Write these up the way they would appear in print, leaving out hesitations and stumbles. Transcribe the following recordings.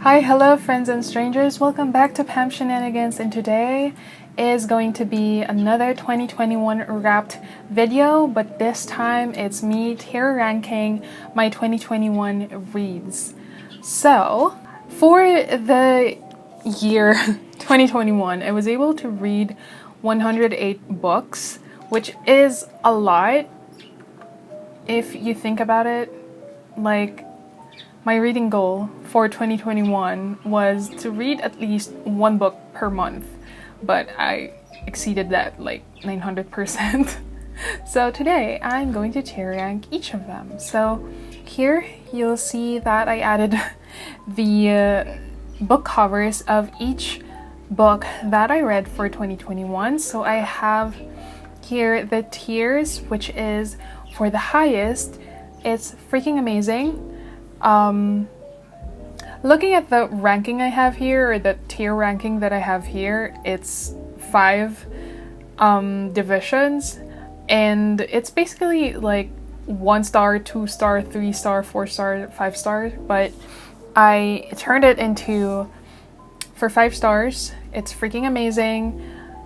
Hi, hello friends and strangers, welcome back to Pam Shenanigans, and today is going to be another 2021 wrapped video, but this time it's me tier ranking my 2021 reads. So, for the year 2021, I was able to read 108 books, which is a lot if you think about it. Like, my reading goal for 2021 was to read at least one book per month, but I exceeded that like 900%. So today I'm going to tier rank each of them. So here you'll see that I added the book covers of each book that I read for 2021. So I have here the tiers, which is for the highest, it's freaking amazing. Looking at the ranking I have here, or the tier ranking that I have here, it's 5 divisions, and it's basically like 1 star, 2 star, 3 star, 4 star, 5 stars, but I turned it into, for 5 stars, it's freaking amazing.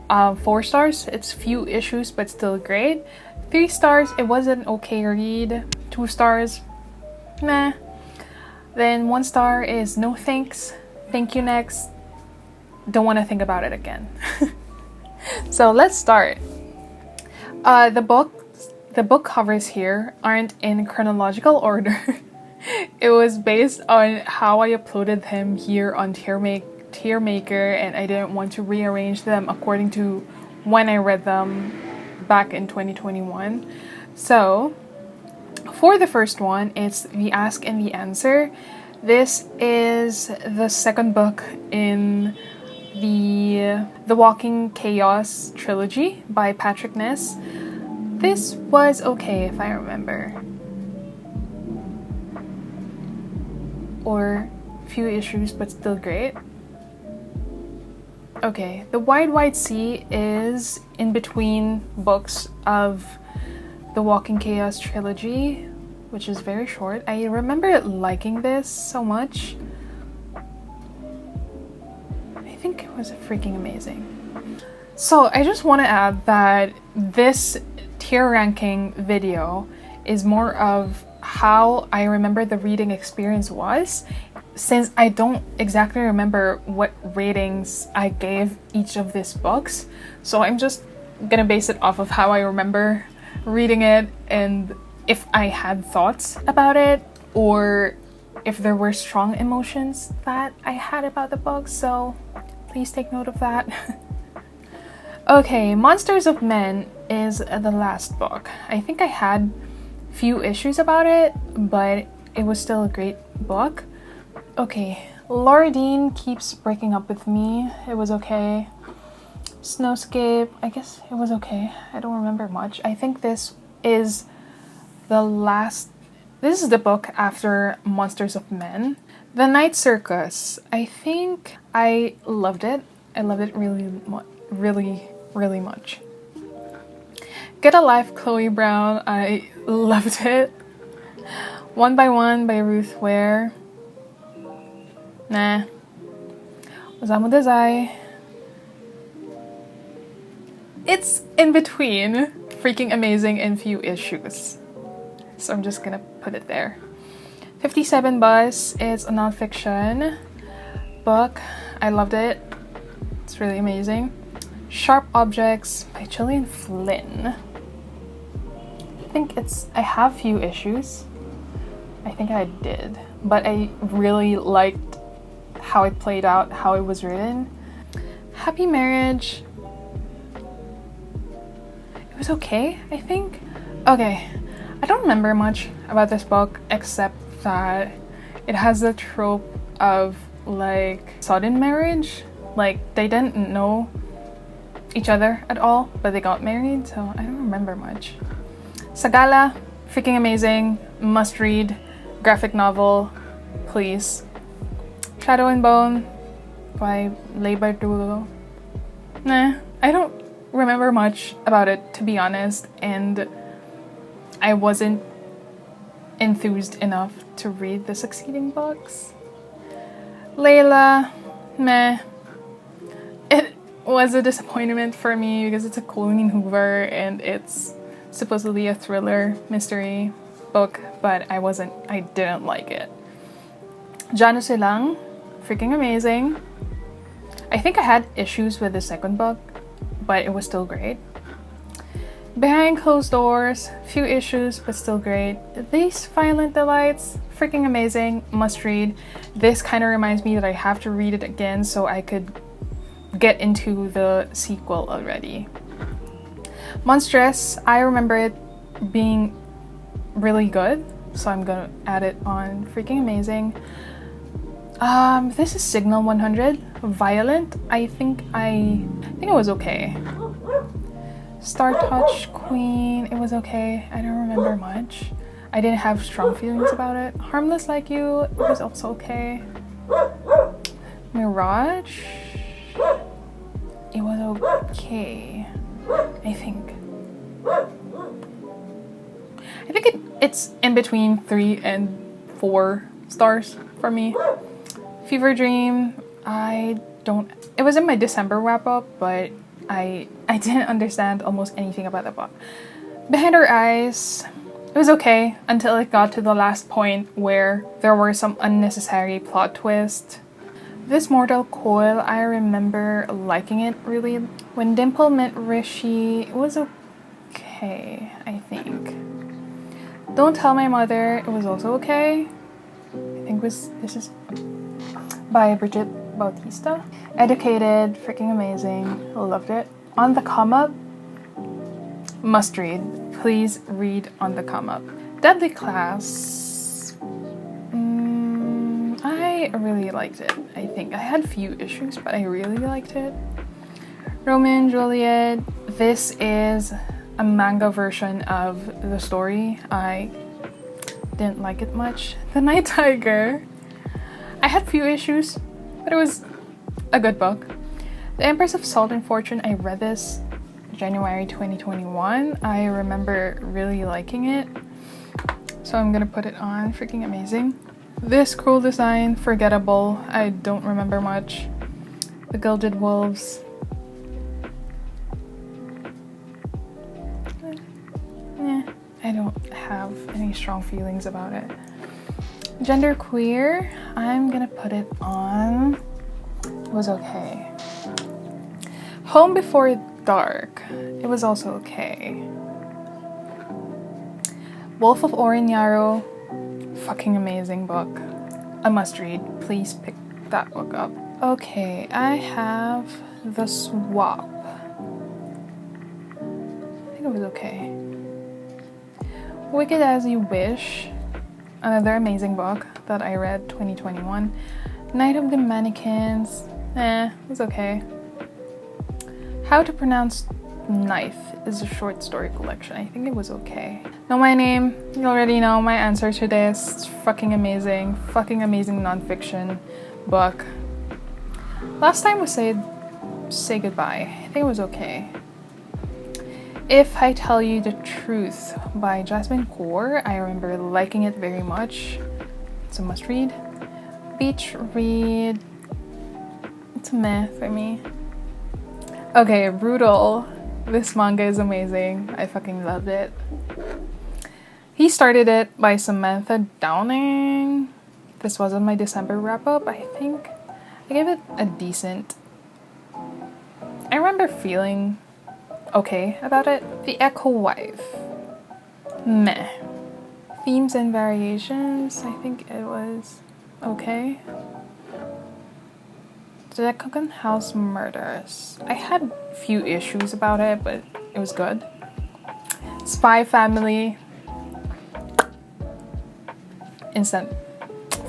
4 stars, it's few issues but still great. 3 stars, it was an okay read. 2 stars, meh. Then 1 star is no thanks, thank you next, don't want to think about it again. So let's start. The book covers here aren't in chronological order. It was based on how I uploaded them here on Tier Maker, and I didn't want to rearrange them according to when I read them back in 2021. So for the first one, it's The Ask and the Answer. This is the second book in the Walking Chaos trilogy by Patrick Ness. This was okay, if I remember. Or few issues, but still great. Okay, The Wide Wide Sea is in between books of the Walking Chaos trilogy, which is very short. I remember liking this so much. I think it was freaking amazing. So I just want to add that this tier ranking video is more of how I remember the reading experience was, since I don't exactly remember what ratings I gave each of these books. So I'm just gonna base it off of how I remember reading it, and if I had thoughts about it, or if there were strong emotions that I had about the book, so please take note of that. Okay, Monsters of Men is the last book. I think I had few issues about it, but it was still a great book. Okay, Laura Dean Keeps Breaking Up With Me. It was okay. Snowscape, I guess it was okay. I don't remember much. I think this is the book after Monsters of Men. The Night Circus. I think I loved it. I loved it really much. Get a Life, Chloe Brown. I loved it. One by One by Ruth Ware. Nah. Osamu Dazai. It's in between freaking amazing and few issues. So I'm just gonna put it there. 57 Bus, it's a nonfiction book. I loved it. It's really amazing. Sharp Objects by Gillian Flynn. I have few issues. I think I did. But I really liked how it played out, how it was written. Happy Marriage. It was okay, I think. Okay, I don't remember much about this book except that it has the trope of like sudden marriage. Like they didn't know each other at all, but they got married, so I don't remember much. Sagala, freaking amazing, must read, graphic novel, please. Shadow and Bone by Leigh Bardugo. Nah, I don't remember much about it, to be honest, and I wasn't enthused enough to read the succeeding books. Layla, meh. It was a disappointment for me because it's a Colleen Hoover and it's supposedly a thriller mystery book, but I didn't like it. Jano Silang, freaking amazing. I think I had issues with the second book, but it was still great. Behind Closed Doors, few issues, but still great. These Violent Delights, freaking amazing, must read. This kind of reminds me that I have to read it again so I could get into the sequel already. Monstrous, I remember it being really good, so I'm gonna add it on freaking amazing. This is Signal 100, Violent. I think it was okay. Star Touch Queen, it was okay. I don't remember much. I didn't have strong feelings about it. Harmless Like You, it was also okay. Mirage, it was okay, I think. It's in between 3 and 4 stars for me. Fever Dream, it was in my December wrap up, but I didn't understand almost anything about the book. Behind Our Eyes, it was okay until it got to the last point where there were some unnecessary plot twists. This Mortal Coil, I remember liking it really. When Dimple Met Rishi, it was okay, I think. Don't Tell My Mother, it was also okay. I think this is by Bridget Bautista. Educated, freaking amazing, loved it. On the Come Up, must read. Please read On the Come Up. Deadly Class, I really liked it. I think I had few issues, but I really liked it. Romeo and Juliet, this is a manga version of the story. I didn't like it much. The Night Tiger, I had few issues, but it was a good book. The Empress of Salt and Fortune, I read this January 2021. I remember really liking it, so I'm gonna put it on. Freaking amazing. This Cruel Design, forgettable. I don't remember much. The Gilded Wolves, I don't have any strong feelings about it. Genderqueer, I'm gonna put it on. It was okay. Home Before Dark, it was also okay. Wolf of Orinyaro, fucking amazing book. A must read. Please pick that book up. Okay, I have The Swap. I think it was okay. Wicked As You Wish, another amazing book that I read 2021. Night of the Mannequins, it was okay. How to Pronounce Knife is a short story collection. I think it was okay. Know My Name, you already know my answer to this. It's fucking amazing nonfiction book. Last time we said Say Goodbye. I think it was okay. If I Tell You the Truth by Jasmine Kaur, I remember liking it very much. It's a must read. Beach Read, it's a meh for me. Okay, Brutal. This manga is amazing. I fucking loved it. He started it by Samantha Downing. This was on my December wrap up. I think I gave it a decent. I remember feeling okay about it. The Echo Wife, meh. Themes and Variations, I think it was okay. The Cookin House Murders, I had a few issues about it, but it was good. Spy Family, instant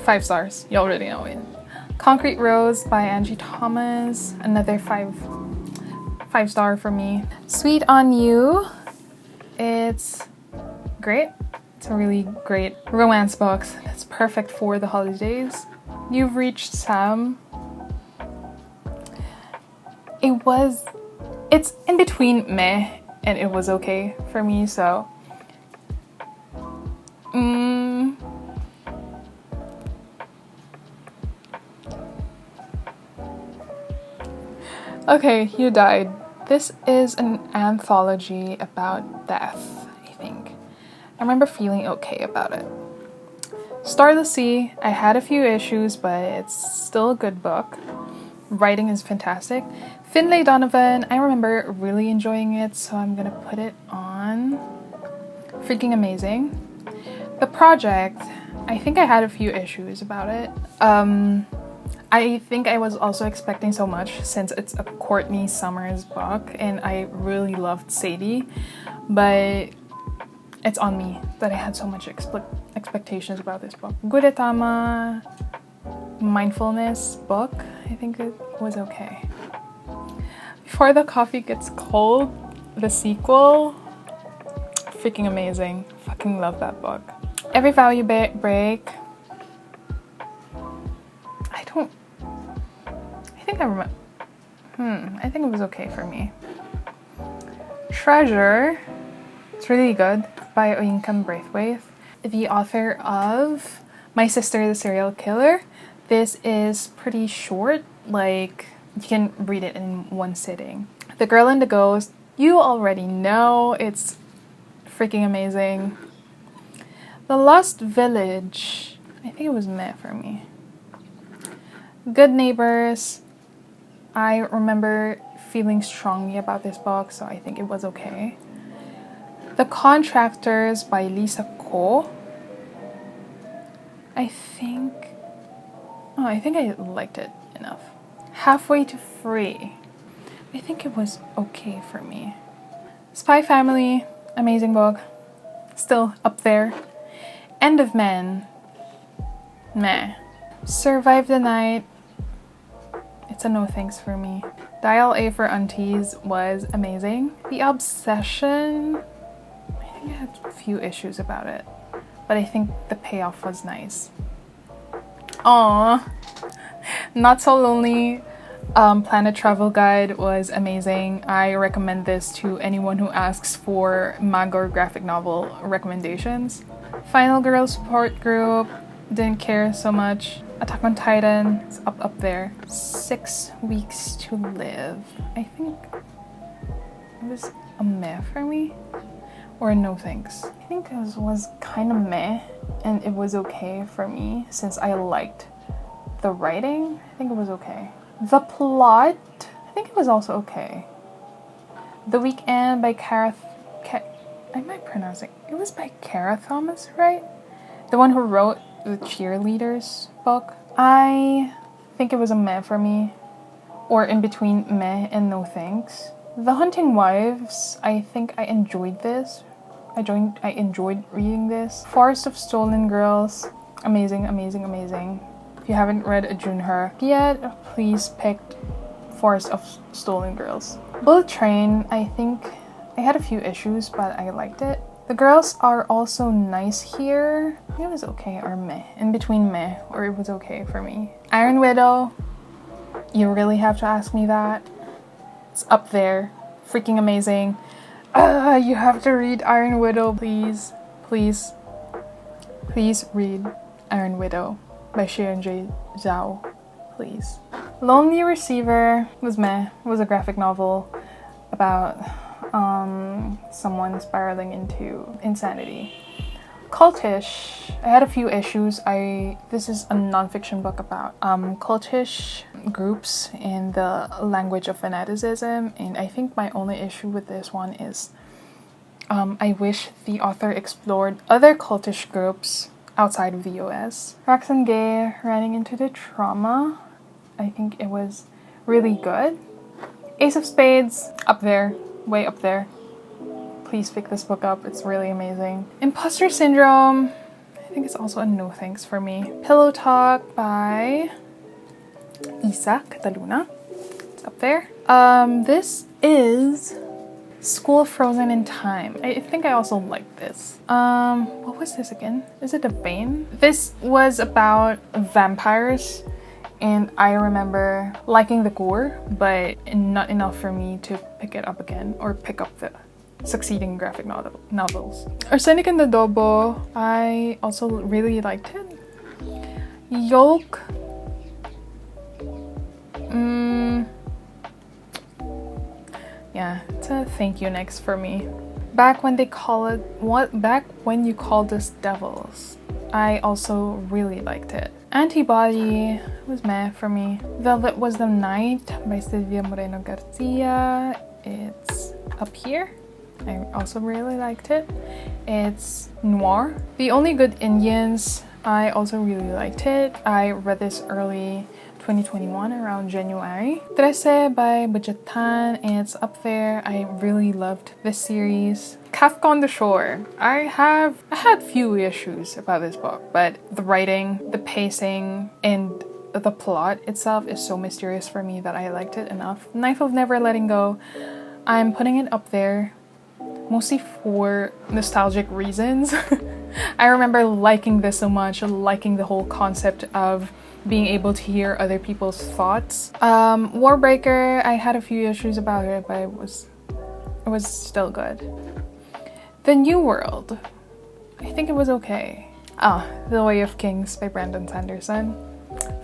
5 stars, you already know it. Concrete Rose by Angie Thomas, another 5 star for me. Sweet on You, it's great. It's a really great romance book. It's perfect for the holidays. You've Reached Sam. It's in between meh and it was okay for me, so Okay, You Died. This is an anthology about death, I think. I remember feeling okay about it. Star of the Sea, I had a few issues, but it's still a good book. Writing is fantastic. Finlay Donovan, I remember really enjoying it, so I'm gonna put it on. Freaking amazing. The Project, I think I had a few issues about it. I think I was also expecting so much since it's a Courtney Summers book and I really loved Sadie, but it's on me that I had so much expectations about this book. Gudetama mindfulness book, I think it was okay. Before the Coffee Gets Cold, the sequel, freaking amazing. Fucking love that book. Every Vow You Break. I think it was okay for me. Treasure, it's really good, by Oyinkan Braithwaite, the author of My Sister the Serial Killer. This is pretty short, like you can read it in one sitting. The Girl and the Ghost, you already know, it's freaking amazing. The Lost Village, I think it was meh for me. Good Neighbors, I remember feeling strongly about this book, so I think it was okay. The Contractors by Lisa Ko. I think I liked it enough. Halfway to Free. I think it was okay for me. Spy Family, amazing book. Still up there. End of Men. Meh. Survive the Night. It's a no thanks for me. Dial A for Aunties was amazing. The Obsession, I think I had a few issues about it, but I think the payoff was nice. Aww. Not So Lonely, Planet Travel Guide was amazing. I recommend this to anyone who asks for manga or graphic novel recommendations. Final Girl Support Group, didn't care so much. Attack on Titan, it's up there. 6 Weeks to Live. I think it was a meh for me, or a no thanks. I think it was kind of meh, and it was okay for me since I liked the writing. I think it was okay. The Plot, I think it was also okay. The Weekend by I might pronounce it. It was by Kara Thomas, right? The one who wrote the Cheerleaders book. I think it was a meh for me, or in between meh and no thanks. The Hunting Wives, I think I enjoyed this. I enjoyed reading this. Forest of Stolen Girls, amazing, amazing, amazing. If you haven't read Junher yet, please pick Forest of Stolen Girls. Bullet Train, I think I had a few issues, but I liked it. The girls are also nice here. It was okay or meh. In between meh, or it was okay for me. Iron Widow, you really have to ask me that. It's up there. Freaking amazing. You have to read Iron Widow, please. Please. Please read Iron Widow by Sharon J. Zhao. Please. Lonely Receiver was meh. It was a graphic novel about someone spiraling into insanity. Cultish, I had a few issues. This is a non-fiction book about cultish groups in the language of fanaticism, and I think my only issue with this one is I wish the author explored other cultish groups outside of the US. Roxane Gay, Running into the Trauma, I think it was really good. Ace of Spades, up there, way up there. Please pick this book up, it's really amazing. Imposter Syndrome, I think it's also a no thanks for me. Pillow Talk by Isa Cataluna, it's up there. This is School Frozen in Time. I think I also like this. What was this again? Is it a Bane? This was about vampires, and I remember liking the gore, but not enough for me to pick it up again or pick up the succeeding graphic novels. Arsenic and the Adobo, I also really liked it. Yolk, yeah, it's a thank you next for me. Back when they call it back when you called us devils, I also really liked it. Antibody was meh for me. Velvet Was the Night by Silvia Moreno Garcia. It's up here. I also really liked it. It's noir. The Only Good Indians, I also really liked it. I read this early 2021 around January. Trece by Budgetan, it's up there. I really loved this series. Kafka on the Shore. I had few issues about this book, but the writing, the pacing, and the plot itself is so mysterious for me that I liked it enough. Knife of Never Letting Go, I'm putting it up there mostly for nostalgic reasons. I remember liking this so much, liking the whole concept of being able to hear other people's thoughts. Warbreaker, I had a few issues about it, but it was still good. The New World, I think it was okay. The Way of Kings by Brandon Sanderson.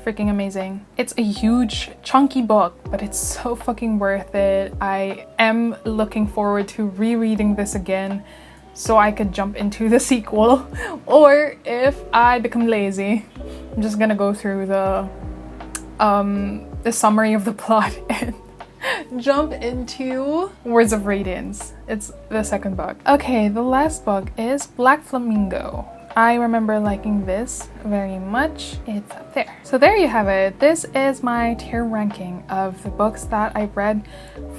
Freaking amazing. It's a huge, chunky book, but it's so fucking worth it. I am looking forward to rereading this again so I could jump into the sequel. Or if I become lazy, I'm just gonna go through the summary of the plot and jump into Words of Radiance. It's the second book. Okay, the last book is Black Flamingo. I remember liking this very much. It's up there. So there you have it. This is my tier ranking of the books that I read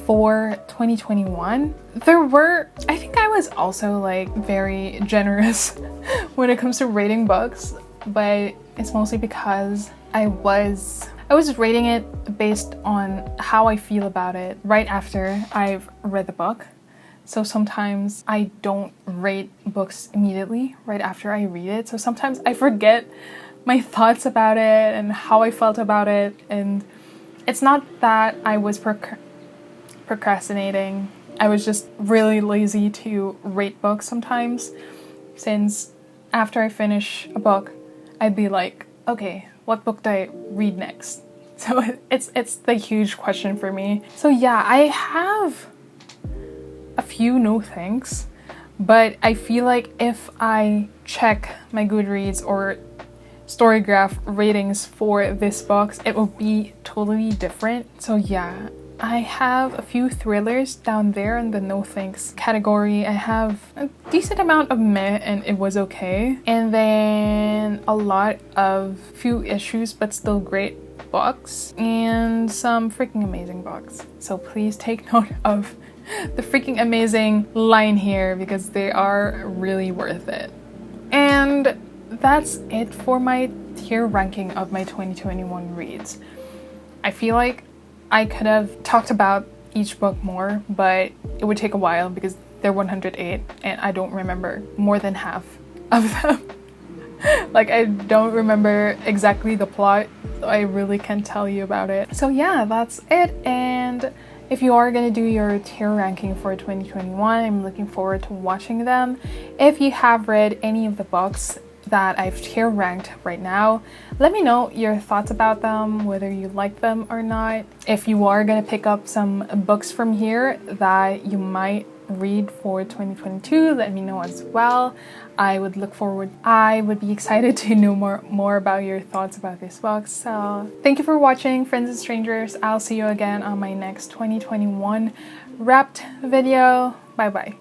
for 2021. I think I was also like very generous when it comes to rating books, but it's mostly because I was rating it based on how I feel about it right after I've read the book. So sometimes I don't rate books immediately right after I read it. So sometimes I forget my thoughts about it and how I felt about it. And it's not that I was procrastinating. I was just really lazy to rate books sometimes. Since after I finish a book, I'd be like, okay, what book do I read next? So it's the huge question for me. So yeah, I have a few no thanks, but I feel like if I check my Goodreads or Storygraph ratings for this box, it will be totally different. So yeah, I have a few thrillers down there in the no thanks category. I have a decent amount of meh and it was okay, and then a lot of few issues but still great books, and some freaking amazing books. So please take note of the freaking amazing line here because they are really worth it. And that's it for my tier ranking of my 2021 reads. I feel like I could have talked about each book more, but it would take a while because they're 108 and I don't remember more than half of them. Like, I don't remember exactly the plot, so I really can't tell you about it. So yeah, that's it. And if you are going to do your tier ranking for 2021, I'm looking forward to watching them. If you have read any of the books that I've tier ranked right now, let me know your thoughts about them, whether you like them or not. If you are going to pick up some books from here that you might read for 2022, let me know as well. I would be excited to know more about your thoughts about this book. So thank you for watching, friends and strangers. I'll see you again on my next 2021 wrapped video. Bye bye.